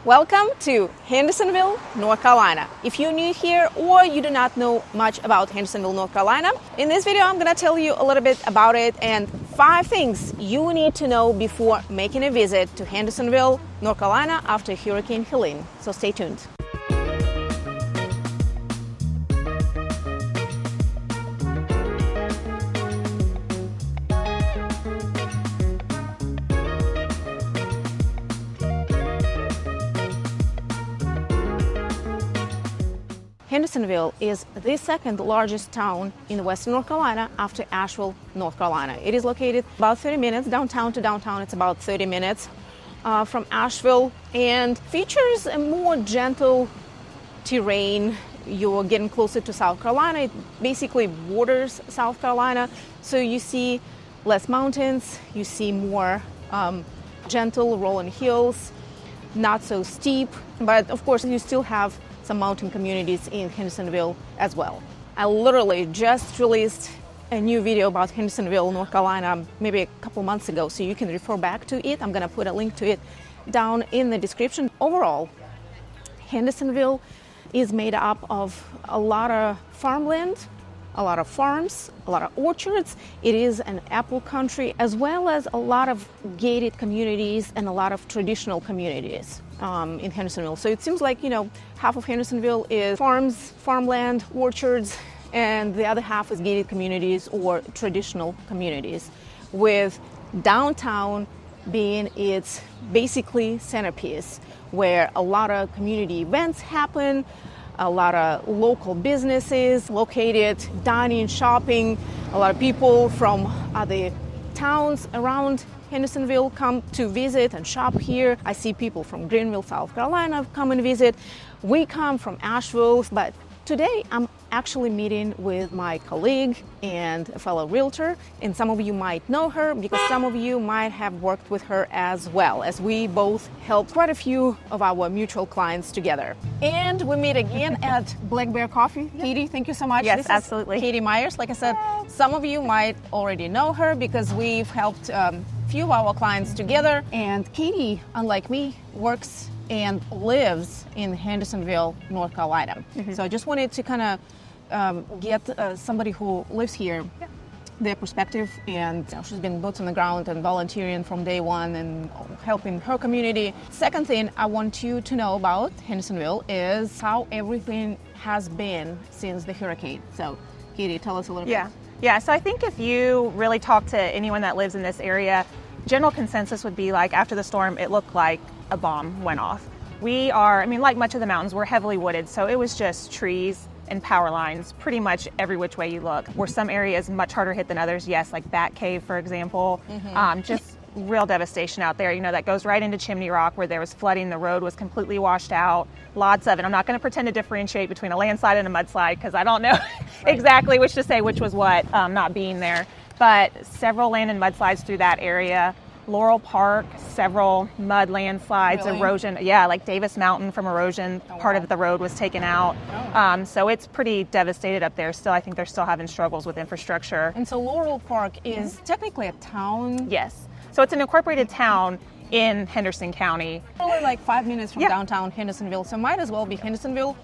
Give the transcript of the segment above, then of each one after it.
Welcome to Hendersonville, North Carolina. If you're new here or you do not know much about Hendersonville, North Carolina, in this video I'm going to tell you a little bit about it and 5 things you need to know before making a visit to Hendersonville, North Carolina after Hurricane Helene. So stay tuned. Hendersonville is the second largest town in western North Carolina after Asheville, North Carolina. It is located about 30 minutes downtown to downtown. It's about 30 minutes from Asheville and features a more gentle terrain. You're getting closer to South Carolina. It basically borders South Carolina. So you see less mountains, you see more gentle rolling hills, not so steep, but of course you still have some mountain communities in Hendersonville as well. I literally just released a new video about Hendersonville, North Carolina, maybe a couple months ago, so you can refer back to it. I'm gonna put a link to it down in the description. Overall, Hendersonville is made up of a lot of farmland, a lot of farms, a lot of orchards. It is an apple country, as well as a lot of gated communities and a lot of traditional communities in Hendersonville. So it seems like, half of Hendersonville is farms, farmland, orchards, and the other half is gated communities or traditional communities, with downtown being its basically centerpiece, where a lot of community events happen, a lot of local businesses located, dining, shopping. A lot of people from other towns around Hendersonville come to visit and shop here. I see people from Greenville, South Carolina come and visit. We come from Asheville, but today I'm actually meeting with my colleague and a fellow realtor, and some of you might know her because some of you might have worked with her as well, as we both helped quite a few of our mutual clients together. And we meet again at Black Bear Coffee. Katie, thank you so much. Yes, this is absolutely. Katie Myers. Like I said, some of you might already know her because we've helped few of our clients together. And Katie, unlike me, works and lives in Hendersonville, North Carolina. Mm-hmm. So I just wanted to kind of get somebody who lives here, their perspective, and she's been boots on the ground and volunteering from day one and helping her community. Second thing I want you to know about Hendersonville is how everything has been since the hurricane. So Katie, tell us a little bit. Yeah, so I think if you really talk to anyone that lives in this area, general consensus would be like after the storm, it looked like a bomb went off. We are, like much of the mountains, we're heavily wooded, so it was just trees and power lines pretty much every which way you look. Were some areas much harder hit than others? Yes, like Bat Cave, for example. Mm-hmm. Just real devastation out there. That goes right into Chimney Rock where there was flooding. The road was completely washed out. Lots of it. I'm not going to pretend to differentiate between a landslide and a mudslide because I don't know exactly which to say which was what, not being there. But several land and mudslides through that area. Laurel Park, several mud landslides, really? Erosion. Yeah, like Davis Mountain from erosion, part of the road was taken out. So it's pretty devastated up there still. I think they're still having struggles with infrastructure. And so Laurel Park is technically a town? Yes. So it's an incorporated town in Henderson County. Only like 5 minutes from downtown Hendersonville, so might as well be Hendersonville.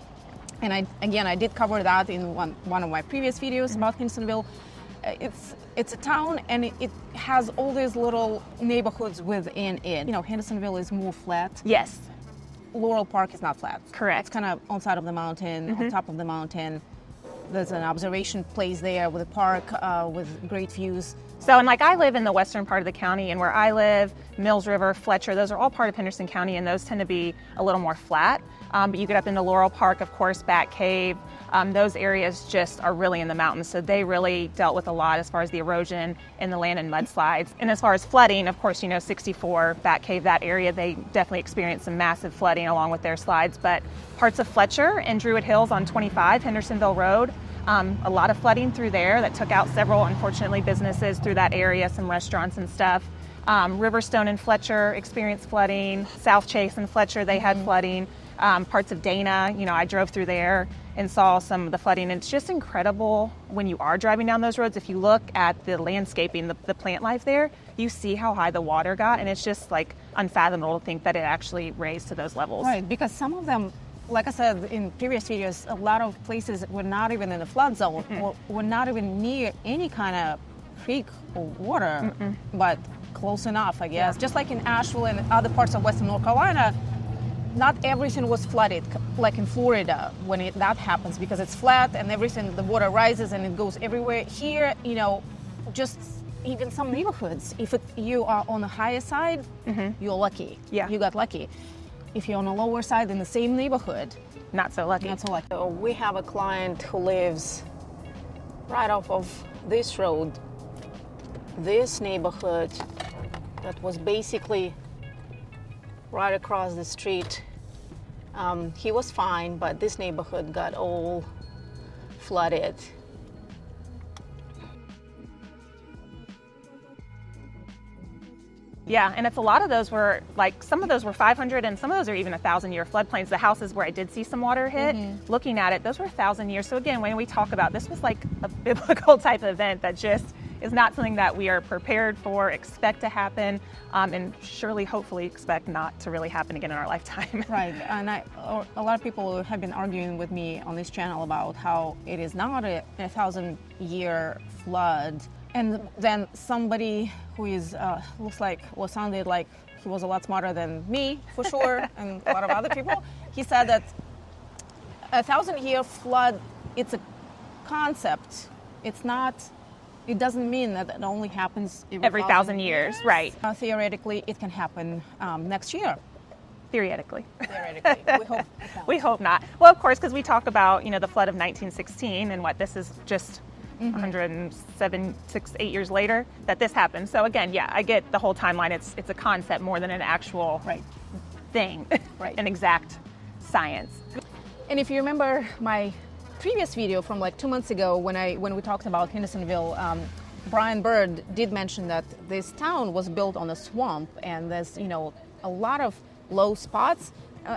And I did cover that in one of my previous videos about Hendersonville. It's a town, and it has all these little neighborhoods within it. Hendersonville is more flat. Yes. Laurel Park is not flat. Correct. It's kind of on side of the mountain, on top of the mountain. There's an observation place there with a park with great views. So, and I live in the western part of the county, and where I live, Mills River, Fletcher, those are all part of Henderson County, and those tend to be a little more flat. But you get up into Laurel Park, of course, Bat Cave. Those areas just are really in the mountains, so they really dealt with a lot as far as the erosion and the land and mudslides. And as far as flooding, of course, 64, Bat Cave, that area, they definitely experienced some massive flooding along with their slides. But parts of Fletcher and Druid Hills on 25, Hendersonville Road, a lot of flooding through there that took out several, unfortunately, businesses through that area, some restaurants and stuff. Riverstone and Fletcher experienced flooding. South Chase and Fletcher, they had flooding. Parts of Dana, I drove through there. and saw some of the flooding. And it's just incredible when you are driving down those roads. If you look at the landscaping, the plant life there, you see how high the water got, and it's just like unfathomable to think that it actually raised to those levels. Right, because some of them, like I said in previous videos, a lot of places were not even in the flood zone or were not even near any kind of creek or water, but close enough, I guess. Yeah. Just like in Asheville and other parts of Western North Carolina, not everything was flooded, like in Florida when that happens, because it's flat and everything, the water rises and it goes everywhere. Here, just even some neighborhoods, if you are on the higher side, you're lucky. Yeah. You got lucky. If you're on the lower side in the same neighborhood, Not so lucky. not so lucky. So we have a client who lives right off of this road, this neighborhood that was basically right across the street. He was fine, but this neighborhood got all flooded. Yeah, and it's a lot of those were like, some of those were 500 and some of those are even 1,000-year floodplains. The houses where I did see some water hit, looking at it, those were 1,000 years. So again, when we talk about this was like a biblical type of event that just is not something that we are prepared for, expect to happen, and surely, hopefully, expect not to really happen again in our lifetime. Right, and a lot of people have been arguing with me on this channel about how it is not a 1,000-year flood. And then somebody who is sounded like he was a lot smarter than me, for sure, and a lot of other people, he said that a 1,000-year flood, it's a concept. It's not, it doesn't mean that it only happens Every 1,000 years, right. Theoretically, it can happen next year. Theoretically. Theoretically. We hope it won't. We hope not. Well, of course, because we talk about, the flood of 1916 and what this is just 107, 8 years later that this happened. So again, yeah, I get the whole timeline. It's a concept more than an actual thing, an exact science. And if you remember my previous video from like 2 months ago when we talked about Hendersonville, Brian Bird did mention that this town was built on a swamp and there's a lot of low spots.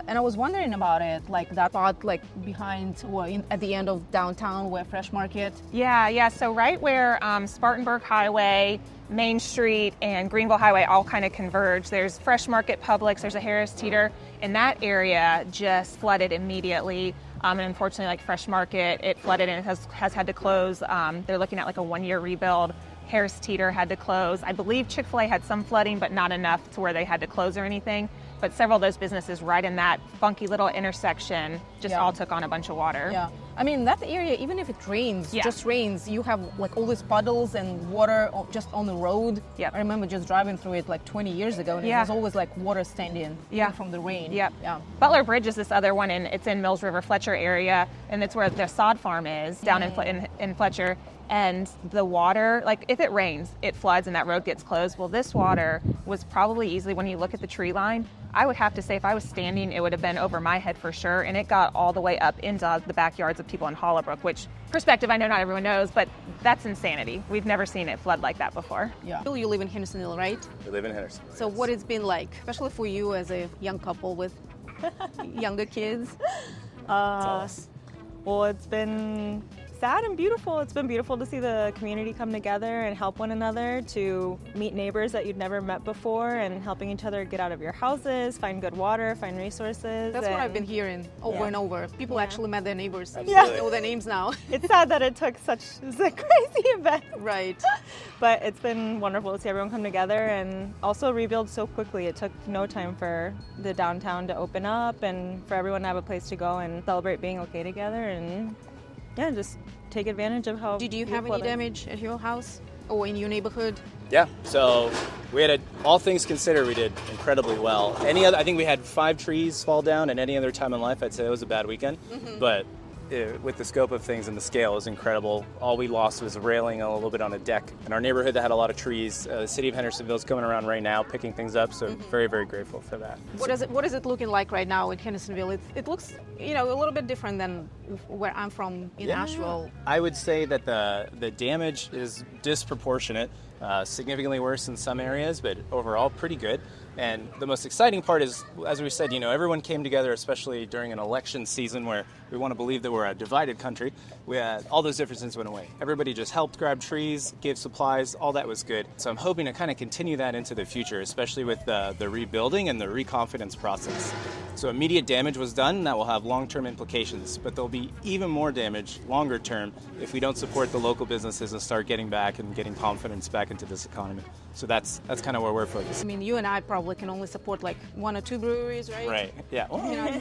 And I was wondering about it, like that spot, like behind or at the end of downtown where Fresh Market. Yeah. So right where Spartanburg Highway, Main Street, and Greenville Highway all kind of converge, there's Fresh Market, Publix, there's a Harris Teeter, and that area just flooded immediately. And unfortunately, like Fresh Market, it flooded and it has had to close. They're looking at like a 1-year rebuild. Harris Teeter had to close. I believe Chick-fil-A had some flooding, but not enough to where they had to close or anything. But several of those businesses right in that funky little intersection just all took on a bunch of water. Yeah. I mean, that area, even if it rains, just rains, you have like all these puddles and water just on the road. Yep. I remember just driving through it like 20 years ago, and it was always like water standing from the rain. Yep. Yeah. Butler Bridge is this other one, and it's in Mills River Fletcher area, and it's where the sod farm is down in Fletcher. And the water, like if it rains, it floods and that road gets closed. Well, this water was probably easily, when you look at the tree line, I would have to say if I was standing, it would have been over my head for sure. And it got all the way up into the backyards of people in Hollowbrook, which perspective I know not everyone knows, but that's insanity. We've never seen it flood like that before. Yeah. You live in Hendersonville, right? We live in Hendersonville. So what it's been like, especially for you as a young couple with younger kids? Well, it's been sad and beautiful. It's been beautiful to see the community come together and help one another, to meet neighbors that you'd never met before, and helping each other get out of your houses, find good water, find resources. That's what I've been hearing over and over. People actually met their neighbors. Absolutely. Know their names now. It's sad that it took such a crazy event. Right. But it's been wonderful to see everyone come together and also rebuild so quickly. It took no time for the downtown to open up and for everyone to have a place to go and celebrate being okay together, and just take advantage of how. Did you have any damage at your house or in your neighborhood? Yeah, so we had all things considered, we did incredibly well. I think we had 5 trees fall down, and any other time in life, I'd say it was a bad weekend. But with the scope of things and the scale, it was incredible. All we lost was a railing a little bit on a deck. In our neighborhood that had a lot of trees, the city of Hendersonville is coming around right now, picking things up, so very, very grateful for that. What is it looking like right now in Hendersonville? It looks, a little bit different than where I'm from in Asheville. I would say that the damage is disproportionate, significantly worse in some areas, but overall pretty good. And the most exciting part is, as we said, everyone came together, especially during an election season where we want to believe that we're a divided country. All those differences went away. Everybody just helped grab trees, gave supplies, all that was good. So I'm hoping to kind of continue that into the future, especially with the rebuilding and the reconfidence process. So immediate damage was done, and that will have long-term implications, but there'll be even more damage longer term if we don't support the local businesses and start getting back and getting confidence back into this economy. So that's kind of where we're focused. I mean, you and I probably can only support like 1 or 2 breweries, right? Right, yeah. You know,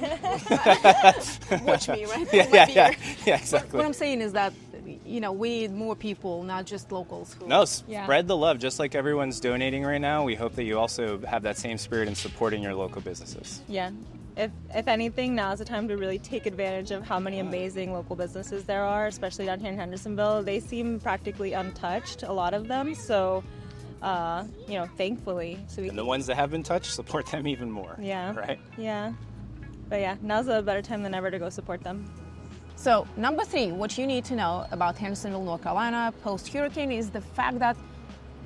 watch me, right? Yeah, exactly. What I'm saying is that, we need more people, not just locals. No, spread the love. Just like everyone's donating right now, we hope that you also have that same spirit in supporting your local businesses. Yeah. If anything, now is the time to really take advantage of how many amazing local businesses there are, especially down here in Hendersonville. They seem practically untouched, a lot of them. So, thankfully. And the ones that have been touched, support them even more. Yeah. Right? Yeah. But yeah, now's a better time than ever to go support them. So, number 3, what you need to know about Hendersonville, North Carolina post-hurricane is the fact that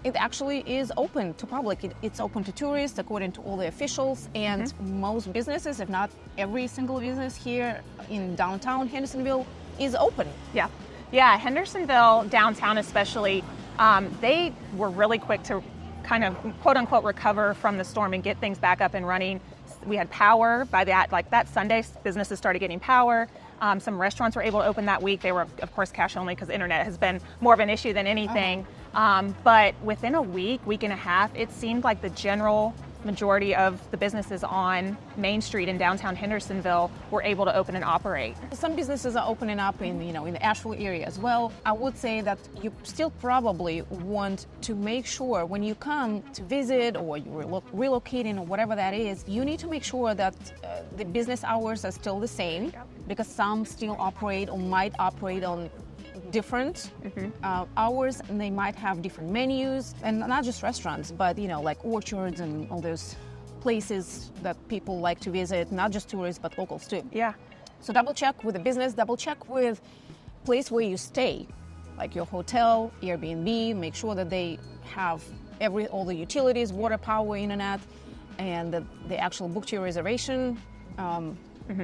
it actually is open to public. It's open to tourists, according to all the officials, and most businesses, if not every single business here in downtown Hendersonville, is open. Yeah, Hendersonville downtown especially, they were really quick to kind of quote unquote recover from the storm and get things back up and running. We had power by that Sunday. Businesses started getting power. Some restaurants were able to open that week. They were, of course, cash only because the internet has been more of an issue than anything. But within a week and a half, it seemed like the general majority of the businesses on Main Street in downtown Hendersonville were able to open and operate. Some businesses are opening up in the Asheville area as well. I would say that you still probably want to make sure when you come to visit or you're relocating or whatever that is, you need to make sure that the business hours are still the same, because some still operate or might operate on different hours, and they might have different menus, and not just restaurants, but like orchards and all those places that people like to visit, not just tourists but locals too. Yeah. So double check with the business, double check with place where you stay, like your hotel, Airbnb. Make sure that they have all the utilities, water, power, internet, and that they actually booked your reservation.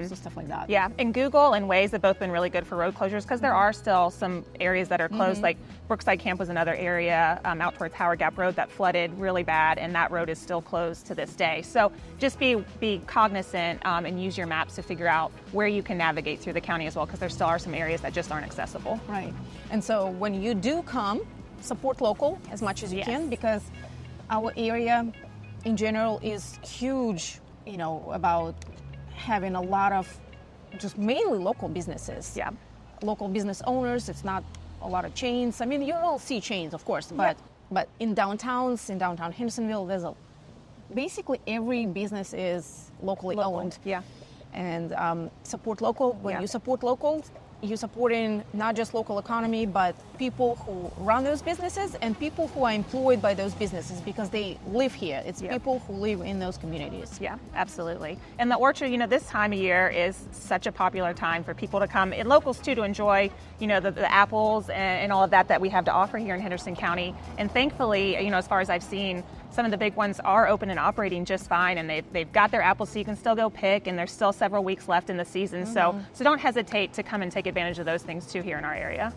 So stuff like that. Yeah, and Google and Waze have both been really good for road closures because there are still some areas that are closed, like Brookside Camp was another area out towards Howard Gap Road that flooded really bad, and that road is still closed to this day. So just be cognizant and use your maps to figure out where you can navigate through the county as well, because there still are some areas that just aren't accessible. Right. And so when you do come, support local as much as you can, because our area in general is huge, about having a lot of just mainly local businesses. Yeah. Local business owners. It's not a lot of chains. I mean, you will see chains, of course, but in downtown Hendersonville, basically every business is locally owned. Yeah. And support local. When you support locals, you're supporting not just local economy, but people who run those businesses and people who are employed by those businesses because they live here. It's people who live in those communities. Yeah, absolutely. And the orchard, this time of year is such a popular time for people to come, and locals too, to enjoy, the apples and all of that we have to offer here in Henderson County. And thankfully, as far as I've seen, some of the big ones are open and operating just fine, and they've got their apples so you can still go pick, and there's still several weeks left in the season. So don't hesitate to come and take advantage of those things too here in our area.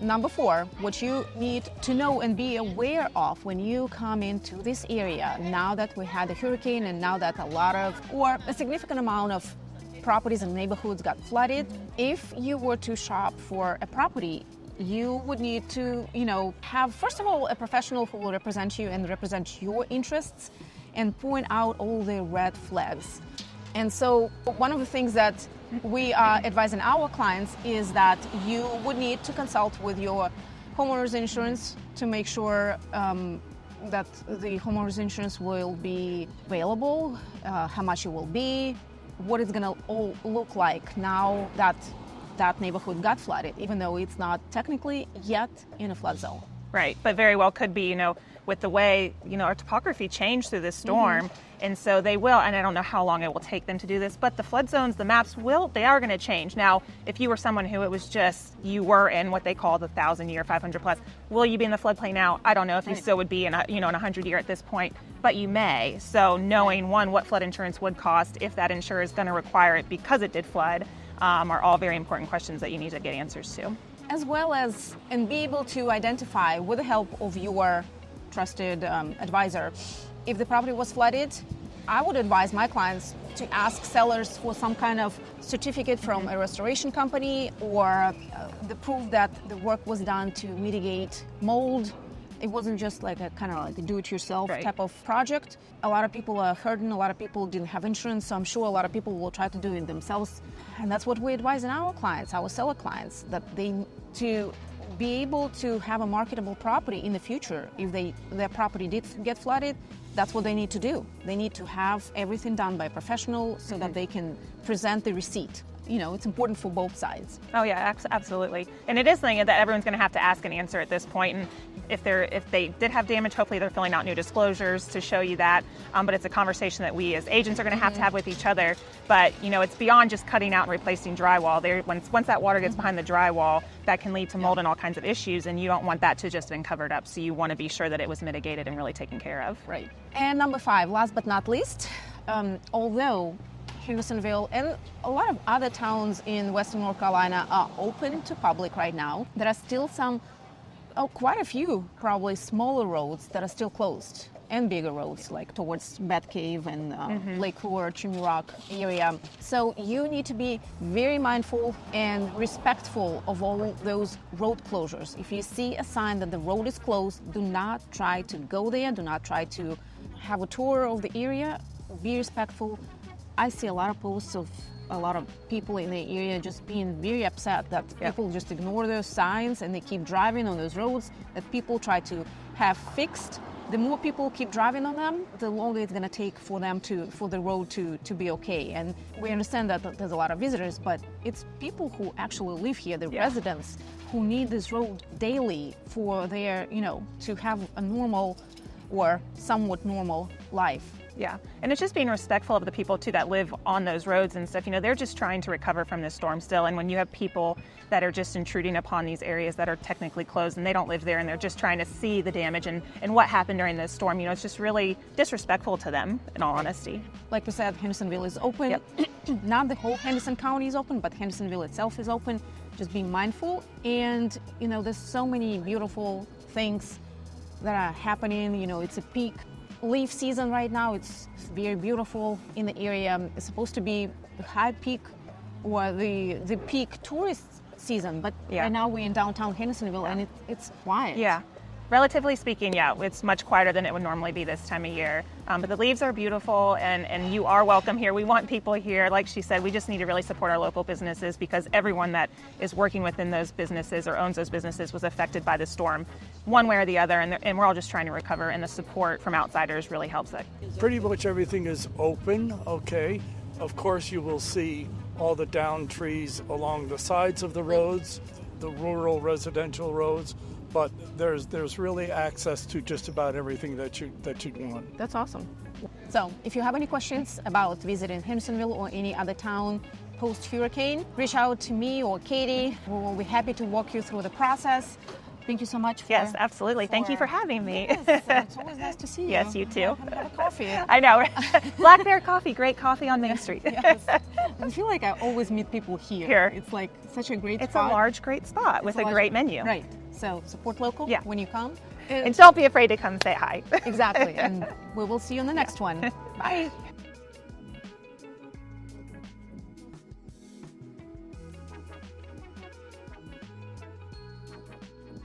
Number 4, what you need to know and be aware of when you come into this area, now that we had a hurricane and now that a significant amount of properties and neighborhoods got flooded, if you were to shop for a property, you would need to, have, first of all, a professional who will represent you and represent your interests and point out all the red flags. And so one of the things that we are advising our clients is that you would need to consult with your homeowner's insurance to make sure that the homeowner's insurance will be available, how much it will be, what it's going to all look like now that that neighborhood got flooded, even though it's not technically yet in a flood zone. Right, but very well could be, with the way, our topography changed through this storm. And so they will, and I don't know how long it will take them to do this, but the flood zones, the maps they are going to change. Now, if you were someone who it was just, you were in what they call the 1,000-year, 500+, will you be in the floodplain now? I don't know if you still would be in a 100-year at this point, but you may. So knowing, one, what flood insurance would cost, if that insurer is going to require it because it did flood, are all very important questions that you need to get answers to. As well as, and be able to identify, with the help of your trusted advisor, if the property was flooded. I would advise my clients to ask sellers for some kind of certificate from a restoration company, or the proof that the work was done to mitigate mold. It wasn't just like a kind of like a do-it-yourself type of project. A lot of people are hurting, a lot of people didn't have insurance, so I'm sure a lot of people will try to do it themselves. And that's what we advise in our clients, our seller clients, that they to be able to have a marketable property in the future. If their property did get flooded, that's what they need to do. They need to have everything done by a professional so that they can present the receipt. It's important for both sides. Oh yeah, absolutely. And it is something that everyone's going to have to ask and answer at this point. And if they did have damage, hopefully they're filling out new disclosures to show you that. But it's a conversation that we as agents are going to have with each other. But it's beyond just cutting out and replacing drywall. Once that water gets behind the drywall, that can lead to mold and all kinds of issues. And you don't want that to just been covered up. So you want to be sure that it was mitigated and really taken care of. Right. And number 5, last but not least, although Hendersonville and a lot of other towns in Western North Carolina are open to public right now, there are still quite a few probably smaller roads that are still closed, and bigger roads like towards Bat Cave and Lake Lure, Chimney Rock area. So you need to be very mindful and respectful of all those road closures. If you see a sign that the road is closed, do not try to go there, do not try to have a tour of the area. Be respectful. I see a lot of posts of a lot of people in the area just being very upset that people just ignore those signs and they keep driving on those roads that people try to have fixed. The more people keep driving on them, the longer it's going to take for the road to be okay. And we understand that there's a lot of visitors, but it's people who actually live here, the residents, who need this road daily for their, to have a normal or somewhat normal life. Yeah, and it's just being respectful of the people too that live on those roads and stuff. They're just trying to recover from this storm still. And when you have people that are just intruding upon these areas that are technically closed and they don't live there and they're just trying to see the damage and what happened during this storm, it's just really disrespectful to them, in all honesty. Like we said, Hendersonville is open. Not the whole Henderson County is open, but Hendersonville itself is open. Just be mindful. And, there's so many beautiful things that are happening. It's a peak leaf season right now. It's very beautiful in the area. It's supposed to be the high peak or the peak tourist season, but right now we're in downtown Hendersonville and it's quiet. Yeah, relatively speaking, it's much quieter than it would normally be this time of year. But the leaves are beautiful and you are welcome here. We want people here. Like she said, we just need to really support our local businesses because everyone that is working within those businesses or owns those businesses was affected by the storm one way or the other, and we're all just trying to recover, and the support from outsiders really helps that. Pretty much everything is open, okay. Of course you will see all the downed trees along the sides of the roads, the rural residential roads, but there's really access to just about everything that you want. That's awesome. So if you have any questions about visiting Hendersonville or any other town post-hurricane, reach out to me or Katie. We will be happy to walk you through the process. Thank you so much. Yes, absolutely. Thank you for having me. Yes, it's always nice to see you. Yes, you too. Have a coffee. I know. Black Bear Coffee, great coffee on Main Street. Yes. I feel like I always meet people here. It's like such a great spot. It's a large, great spot with a great menu. Right. So support local when you come. And don't be afraid to come say hi. Exactly. And we will see you in the next one. Bye.